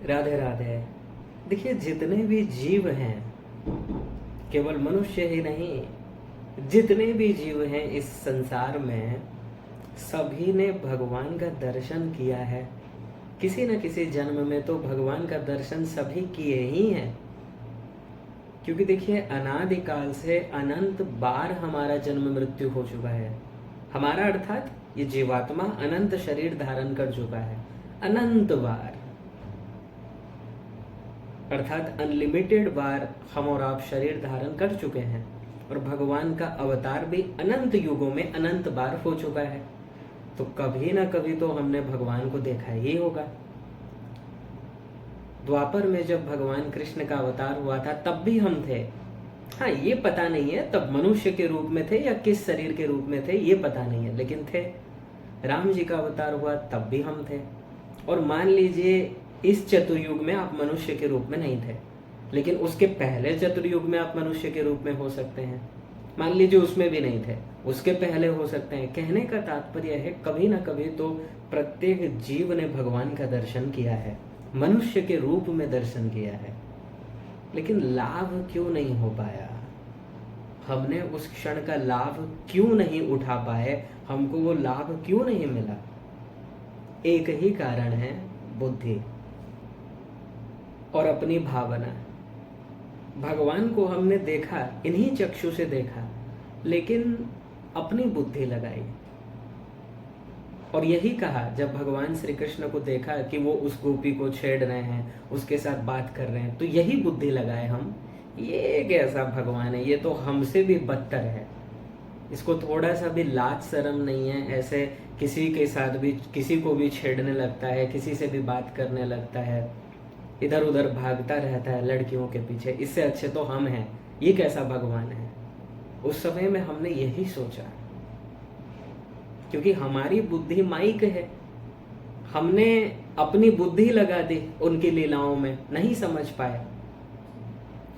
राधे राधे। देखिए, जितने भी जीव हैं, केवल मनुष्य ही नहीं, जितने भी जीव हैं इस संसार में, सभी ने भगवान का दर्शन किया है। किसी न किसी जन्म में तो भगवान का दर्शन सभी किए ही हैं। क्योंकि देखिए, अनादिकाल से अनंत बार हमारा जन्म मृत्यु हो चुका है। हमारा अर्थात ये जीवात्मा अनंत शरीर धारण कर चुका है, अनंत बार, अर्थात अनलिमिटेड बार हम और आप शरीर धारण कर चुके हैं। और भगवान का अवतार भी अनंत युगों में अनंत बार हो चुका है। तो कभी ना कभी तो हमने भगवान को देखा ही होगा। द्वापर में जब भगवान कृष्ण का अवतार हुआ था तब भी हम थे। हाँ, ये पता नहीं है तब मनुष्य के रूप में थे या किस शरीर के रूप में थे, ये पता नहीं है, लेकिन थे। राम जी का अवतार हुआ तब भी हम थे। और मान लीजिए इस चतुर्युग में आप मनुष्य के रूप में नहीं थे, लेकिन उसके पहले चतुर्युग में आप मनुष्य के रूप में हो सकते हैं। मान लीजिए उसमें भी नहीं थे, उसके पहले हो सकते हैं। कहने का तात्पर्य है, कभी ना कभी तो प्रत्येक जीव ने भगवान का दर्शन किया है, मनुष्य के रूप में दर्शन किया है। लेकिन लाभ क्यों नहीं हो पाया? हमने उस क्षण का लाभ क्यों नहीं उठा पाए? हमको वो लाभ क्यों नहीं मिला? एक ही कारण है, बुद्धि और अपनी भावना। भगवान को हमने देखा, इन्हीं चक्षु से देखा, लेकिन अपनी बुद्धि लगाई। और यही कहा, जब भगवान श्री कृष्ण को देखा कि वो उस गोपी को छेड़ रहे हैं, उसके साथ बात कर रहे हैं, तो यही बुद्धि लगाए हम, ये कैसा भगवान है, ये तो हमसे भी बदतर है। इसको थोड़ा सा भी लाज शर्म नहीं है, ऐसे किसी के साथ भी, किसी को भी छेड़ने लगता है, किसी से भी बात करने लगता है, इधर उधर भागता रहता है लड़कियों के पीछे। इससे अच्छे तो हम हैं, ये कैसा भगवान है? उस समय में हमने यही सोचा, क्योंकि हमारी बुद्धि माइक है। हमने अपनी बुद्धि लगा दी उनकी लीलाओं में, नहीं समझ पाए।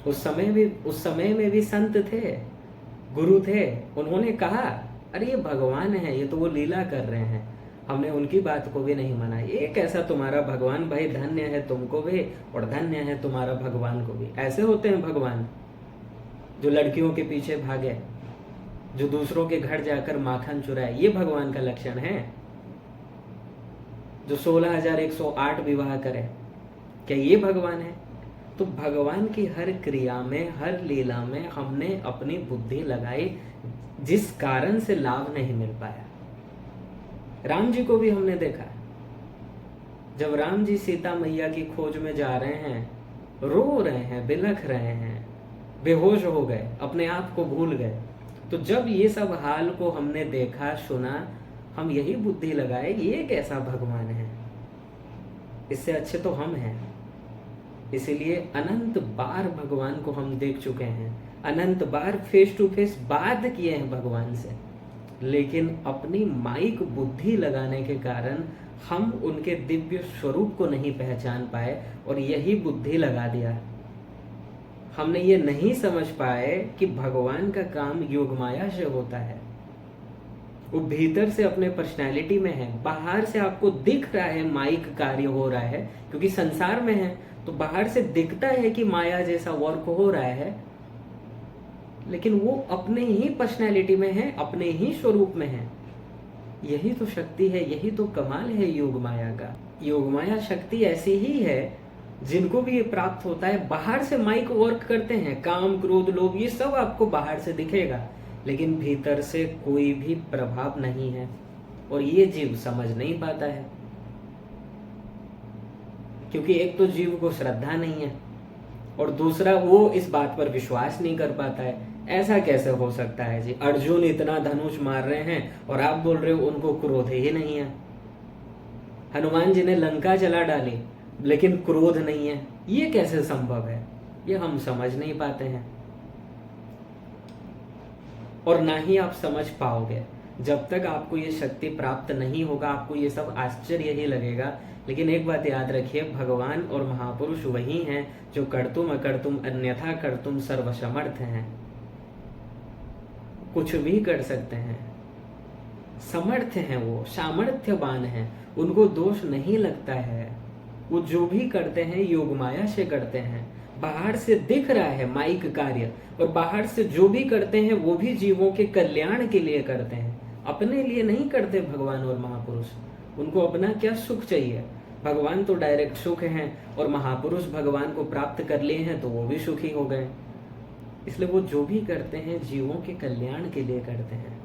उस समय में भी संत थे, गुरु थे, उन्होंने कहा अरे ये भगवान है, ये तो वो लीला कर रहे हैं। हमने उनकी बात को भी नहीं माना। ये कैसा तुम्हारा भगवान? भाई धन्य है तुमको भी और धन्य है तुम्हारा भगवान को भी। ऐसे होते हैं भगवान, जो लड़कियों के पीछे भागे, जो दूसरों के घर जाकर माखन चुराए, ये भगवान का लक्षण है? जो 16,108 विवाह करे, क्या ये भगवान है? तो भगवान की हर क्रिया में, हर लीला में हमने अपनी बुद्धि लगाई, जिस कारण से लाभ नहीं मिल पाया। राम जी को भी हमने देखा, जब राम जी सीता मैया की खोज में जा रहे हैं, रो रहे हैं, बिलख रहे हैं, बेहोश हो गए, अपने आप को भूल गए। तो जब ये सब हाल को हमने देखा, सुना, हम यही बुद्धि लगाए, ये कैसा भगवान है, इससे अच्छे तो हम हैं। इसीलिए अनंत बार भगवान को हम देख चुके हैं, अनंत बार फेस टू फेस बात किए हैं भगवान से, लेकिन अपनी माइक बुद्धि लगाने के कारण हम उनके दिव्य स्वरूप को नहीं पहचान पाए और यही बुद्धि लगा दिया। हमने ये नहीं समझ पाए कि भगवान का काम योग माया से होता है। वो भीतर से अपने पर्सनैलिटी में है, बाहर से आपको दिख रहा है माइक कार्य हो रहा है, क्योंकि संसार में है तो बाहर से दिखता है कि माया जैसा वर्क हो रहा है, लेकिन वो अपने ही पर्सनैलिटी में है, अपने ही स्वरूप में है। यही तो शक्ति है, यही तो कमाल है योग माया का। योग माया शक्ति ऐसी ही है, जिनको भी ये प्राप्त होता है, बाहर से माइक वर्क करते हैं, काम क्रोध लोभ ये सब आपको बाहर से दिखेगा, लेकिन भीतर से कोई भी प्रभाव नहीं है। और ये जीव समझ नहीं पाता है, क्योंकि एक तो जीव को श्रद्धा नहीं है और दूसरा वो इस बात पर विश्वास नहीं कर पाता है। ऐसा कैसे हो सकता है जी? अर्जुन इतना धनुष मार रहे हैं और आप बोल रहे हो उनको क्रोध ही नहीं है। हनुमान जी ने लंका जला डाली लेकिन क्रोध नहीं है, ये कैसे संभव है? ये हम समझ नहीं पाते हैं और ना ही आप समझ पाओगे। जब तक आपको ये शक्ति प्राप्त नहीं होगा, आपको ये सब आश्चर्य ही लगेगा। लेकिन एक बात याद रखिए, भगवान और महापुरुष वही हैं जो कर्तुम अकर्तुम अन्यथा कर्तुम सर्वसमर्थ हैं, कुछ भी कर सकते हैं, समर्थ हैं, वो सामर्थ्यवान हैं, उनको दोष नहीं लगता है। वो जो भी करते हैं योग माया से करते हैं। बाहर से दिख रहा है माइक कार्य, और बाहर से जो भी करते हैं वो भी जीवों के कल्याण के लिए करते हैं, अपने लिए नहीं करते भगवान और महापुरुष। उनको अपना क्या सुख चाहिए? भगवान तो डायरेक्ट सुख हैं, और महापुरुष भगवान को प्राप्त कर लिए हैं तो वो भी सुखी हो गए। इसलिए वो जो भी करते हैं जीवों के कल्याण के लिए करते हैं।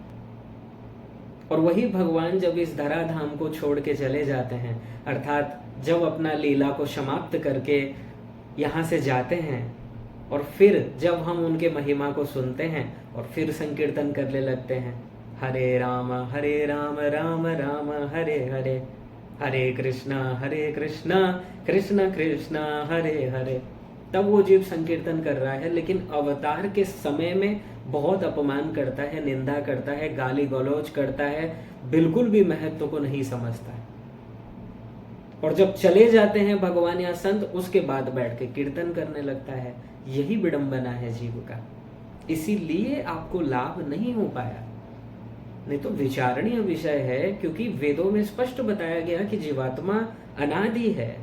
और वही भगवान जब इस धराधाम को छोड़ के चले जाते हैं, अर्थात जब अपना लीला को समाप्त करके यहाँ से जाते हैं, और फिर जब हम उनके महिमा को सुनते हैं और फिर संकीर्तन करने लगते हैं, हरे राम राम राम हरे हरे, हरे कृष्णा कृष्ण कृष्ण हरे हरे, तब वो जीव संकीर्तन कर रहा है। लेकिन अवतार के समय में बहुत अपमान करता है, निंदा करता है, गाली गलौज करता है, बिल्कुल भी महत्व को नहीं समझता है। और जब चले जाते हैं भगवान या संत, उसके बाद बैठ के कीर्तन करने लगता है। यही विडंबना है जीव का, इसीलिए आपको लाभ नहीं हो पाया। नहीं तो विचारणीय विषय है, क्योंकि वेदों में स्पष्ट बताया गया कि जीवात्मा अनादि है,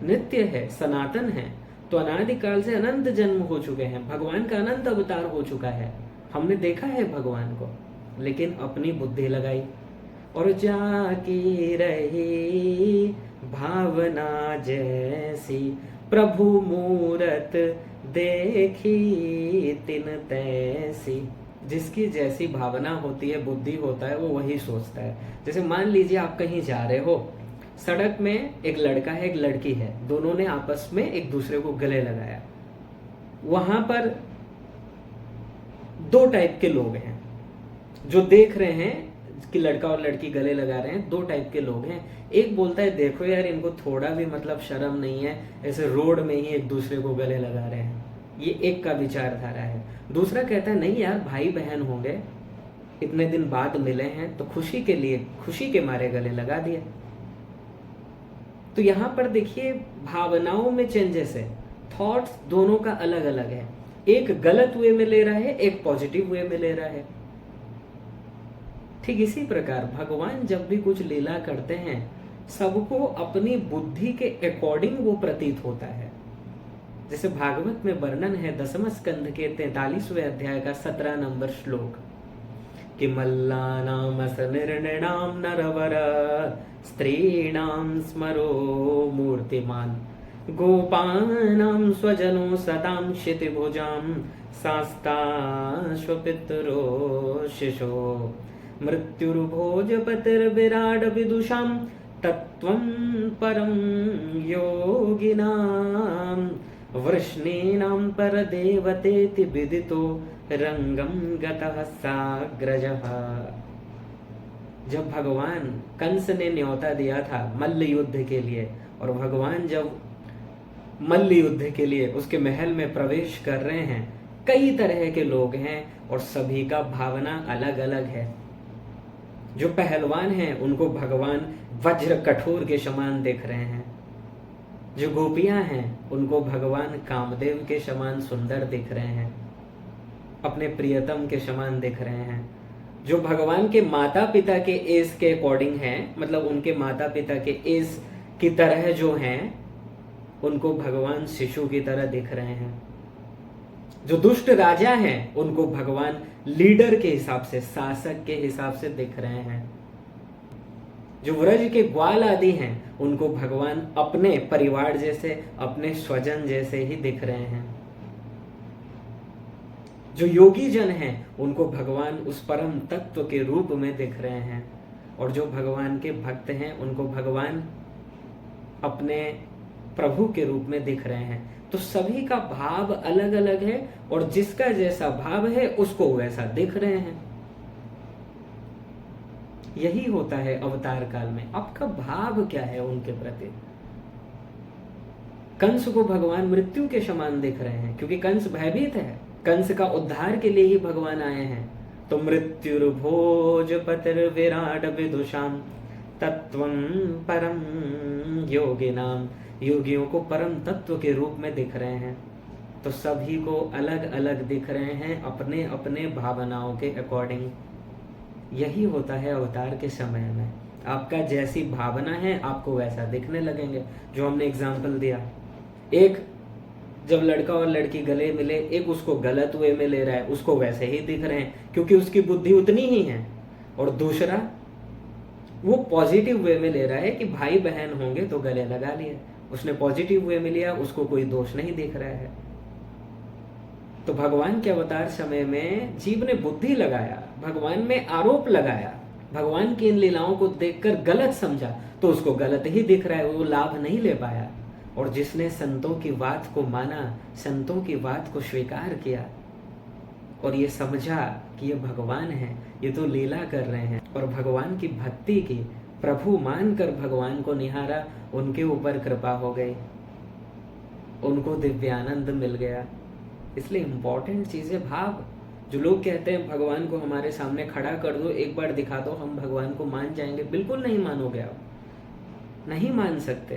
नित्य है, सनातन है। तो अनादि काल से अनंत जन्म हो चुके हैं, भगवान का अनंत अवतार हो चुका है, हमने देखा है भगवान को, लेकिन अपनी बुद्धि लगाई और जाकी रही भावना जैसी, प्रभु मूरत देखी तिन तैसी। जिसकी जैसी भावना होती है, बुद्धि होता है, वो वही सोचता है। जैसे मान लीजिए आप कहीं जा रहे हो, सड़क में एक लड़का है, एक लड़की है, दोनों ने आपस में एक दूसरे को गले लगाया। वहां पर दो टाइप के लोग हैं जो देख रहे हैं कि लड़का और लड़की गले लगा रहे हैं। दो टाइप के लोग हैं, एक बोलता है देखो यार इनको थोड़ा भी मतलब शर्म नहीं है, ऐसे रोड में ही एक दूसरे को गले लगा रहे हैं, ये एक का विचारधारा है। दूसरा कहता है नहीं यार भाई बहन होंगे, इतने दिन बाद मिले हैं तो खुशी के लिए, खुशी के मारे गले लगा दिए। तो यहां पर देखिए भावनाओं में चेंजेस है, थॉट्स दोनों का अलग अलग है। एक गलत वे में ले रहा है, एक पॉजिटिव वे में ले रहा है। ठीक इसी प्रकार भगवान जब भी कुछ लीला करते हैं, सबको अपनी बुद्धि के अकॉर्डिंग वो प्रतीत होता है। जैसे भागवत में वर्णन है 10वें स्कंध के 43वें अध्याय का 17 नंबर श्लोक कि मल्लानाम असनिर्णिणाम नरवर स्त्रीणाम स्मरो मूर्तिमान गोपानां स्वजनो सतां क्षितिभुजां शास्ताश्वपितरो शिशो मृत्युर्भोजपतिर्विराड विदुषां तत्त्वं परं योगिनां वृष्णीनां परदेवतेति विदितो रंगं गतः साग्रजः। जब भगवान कंस ने न्योता दिया था मल्ल युद्ध के लिए, और भगवान जब मल्ल युद्ध के लिए उसके महल में प्रवेश कर रहे हैं, कई तरह के लोग हैं और सभी का भावना अलग अलग है। जो पहलवान हैं उनको भगवान वज्र कठोर के समान देख रहे हैं, जो गोपियां हैं उनको भगवान कामदेव के समान सुंदर दिख रहे हैं, अपने प्रियतम के समान दिख रहे हैं। जो भगवान के माता पिता के एज के अकॉर्डिंग हैं, मतलब उनके माता पिता के एज की तरह जो हैं, उनको भगवान शिशु की तरह दिख रहे हैं। जो दुष्ट राजा हैं उनको भगवान लीडर के हिसाब से, शासक के हिसाब से दिख रहे हैं। जो व्रज के ग्वाल आदि हैं उनको भगवान अपने परिवार जैसे, अपने स्वजन जैसे ही दिख रहे हैं। जो योगी जन हैं उनको भगवान उस परम तत्व के रूप में दिख रहे हैं, और जो भगवान के भक्त हैं उनको भगवान अपने प्रभु के रूप में दिख रहे हैं। तो सभी का भाव अलग अलग है, और जिसका जैसा भाव है उसको वैसा दिख रहे हैं। यही होता है अवतार काल में। आपका भाव क्या है उनके प्रति? कंस को भगवान मृत्यु के समान दिख रहे हैं, क्योंकि कंस भयभीत है, कंस का उद्धार के लिए ही भगवान आए हैं। तो मृत्युर्भोज पतिर्विराट विदुषाम तत्वं परम योगिनाम, योगियों को परम तत्व के रूप में दिख रहे हैं। तो सभी को अलग अलग दिख रहे हैं अपने अपने भावनाओं के अकॉर्डिंग। यही होता है अवतार के समय में। आपका जैसी भावना है आपको वैसा दिखने लगेंगे। जो हमने एग्जाम्पल दिया, एक जब लड़का और लड़की गले मिले, एक उसको गलत वे में ले रहा है, उसको वैसे ही दिख रहे हैं क्योंकि उसकी बुद्धि उतनी ही है, और दूसरा वो पॉजिटिव वे में ले रहा है कि भाई बहन होंगे तो गले लगा लिए, उसने पॉजिटिव वे में लिया, उसको कोई दोष नहीं दिख रहा है। तो भगवान के अवतार समय में जीव ने बुद्धि लगाया, भगवान में आरोप लगाया, भगवान की इन लीलाओं को देखकर गलत समझा तो उसको गलत ही दिख रहा है, वो लाभ नहीं ले पाया। और जिसने संतों की बात को माना, संतों की बात को स्वीकार किया और ये समझा कि ये भगवान है, ये तो लीला कर रहे हैं, और भगवान की भक्ति की, प्रभु मानकर भगवान को निहारा, उनके ऊपर कृपा हो गई, उनको दिव्यानंद मिल गया। इसलिए इम्पोर्टेंट चीज़ है भाव। जो लोग कहते हैं भगवान को हमारे सामने खड़ा कर दो, एक बार दिखा दो, हम भगवान को मान जाएंगे, बिल्कुल नहीं मानोगे आप, नहीं मान सकते।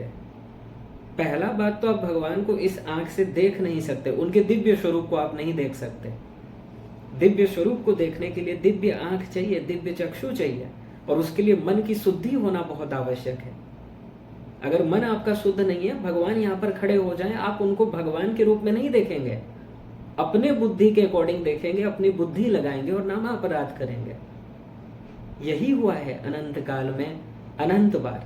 पहला बात तो आप भगवान को इस आंख से देख नहीं सकते, उनके दिव्य स्वरूप को आप नहीं देख सकते। दिव्य स्वरूप को देखने के लिए दिव्य आंख चाहिए, दिव्य चक्षु चाहिए, और उसके लिए मन की शुद्धि होना बहुत आवश्यक है। अगर मन आपका शुद्ध नहीं है, भगवान यहाँ पर खड़े हो जाएं, आप उनको भगवान के रूप में नहीं देखेंगे, अपने बुद्धि के अकॉर्डिंग देखेंगे, अपनी बुद्धि लगाएंगे और नामा अपराध करेंगे। यही हुआ है अनंत काल में अनंत बार।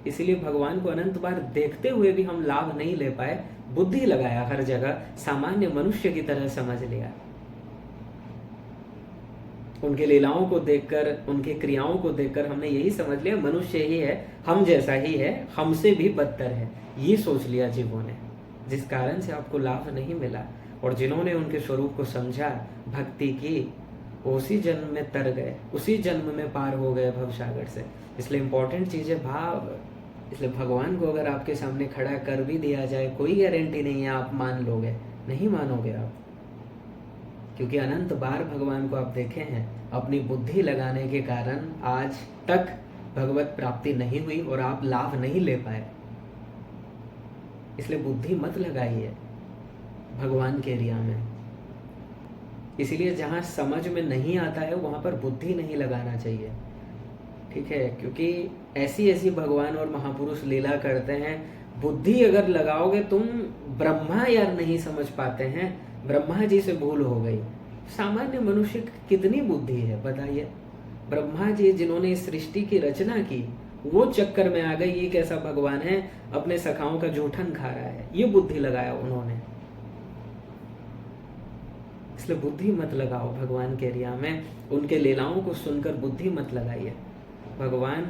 इसलिए भगवान को अनंत बार देखते हुए भी हम लाभ नहीं ले पाए, बुद्धि लगाया हर जगह, सामान्य मनुष्य की तरह समझ लिया। उनके लीलाओं को देखकर, उनकी क्रियाओं को देखकर हमने यही समझ लिया मनुष्य ही है, हम जैसा ही है, हमसे भी बदतर है, ये सोच लिया जीवों ने, जिस कारण से आपको लाभ नहीं मिला। और जिन्होंने उनके स्वरूप को समझा, भक्ति की, उसी जन्म में तर गए, उसी जन्म में पार हो गए भवसागर से। इसलिए इम्पोर्टेंट चीज़ है भाव। इसलिए भगवान को अगर आपके सामने खड़ा कर भी दिया जाए, कोई गारंटी नहीं है आप मान लोगे, नहीं मानोगे आप, क्योंकि अनंत बार भगवान को आप देखे हैं, अपनी बुद्धि लगाने के कारण आज तक भगवत प्राप्ति नहीं हुई और आप लाभ नहीं ले पाए। इसलिए बुद्धि मत लगाइए भगवान के एरिया में। इसीलिए जहाँ समझ में नहीं आता है वहाँ पर बुद्धि नहीं लगाना चाहिए, ठीक है, क्योंकि ऐसी ऐसी भगवान और महापुरुष लीला करते हैं, बुद्धि अगर लगाओगे तुम, ब्रह्मा यार नहीं समझ पाते हैं, ब्रह्मा जी से भूल हो गई। सामान्य मनुष्य की कितनी बुद्धि है बताइए। ब्रह्मा जी जिन्होंने इस सृष्टि की रचना की, वो चक्कर में आ गई, ये कैसा भगवान है, अपने सखाओं का जूठन खा रहा है, ये बुद्धि लगाया उन्होंने। इसलिए बुद्धि मत लगाओ भगवान के एरिया में, उनके लीलाओं को सुनकर बुद्धि मत लगाइए। भगवान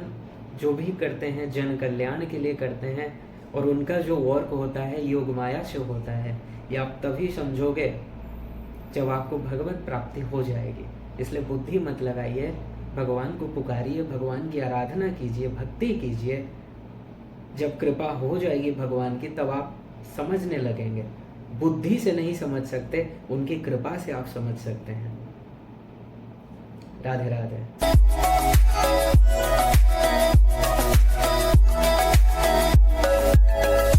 जो भी करते हैं जन कल्याण के लिए करते हैं, और उनका जो वर्क होता है योग माया से होता है। ये आप तभी समझोगे जब आपको भगवत प्राप्ति हो जाएगी। इसलिए बुद्धि मत लगाइए, भगवान को पुकारिए, भगवान की आराधना कीजिए, भक्ति कीजिए। जब कृपा हो जाएगी भगवान की तब आप समझने लगेंगे। बुद्धि से नहीं समझ सकते, उनकी कृपा से आप समझ सकते हैं। राधे राधे।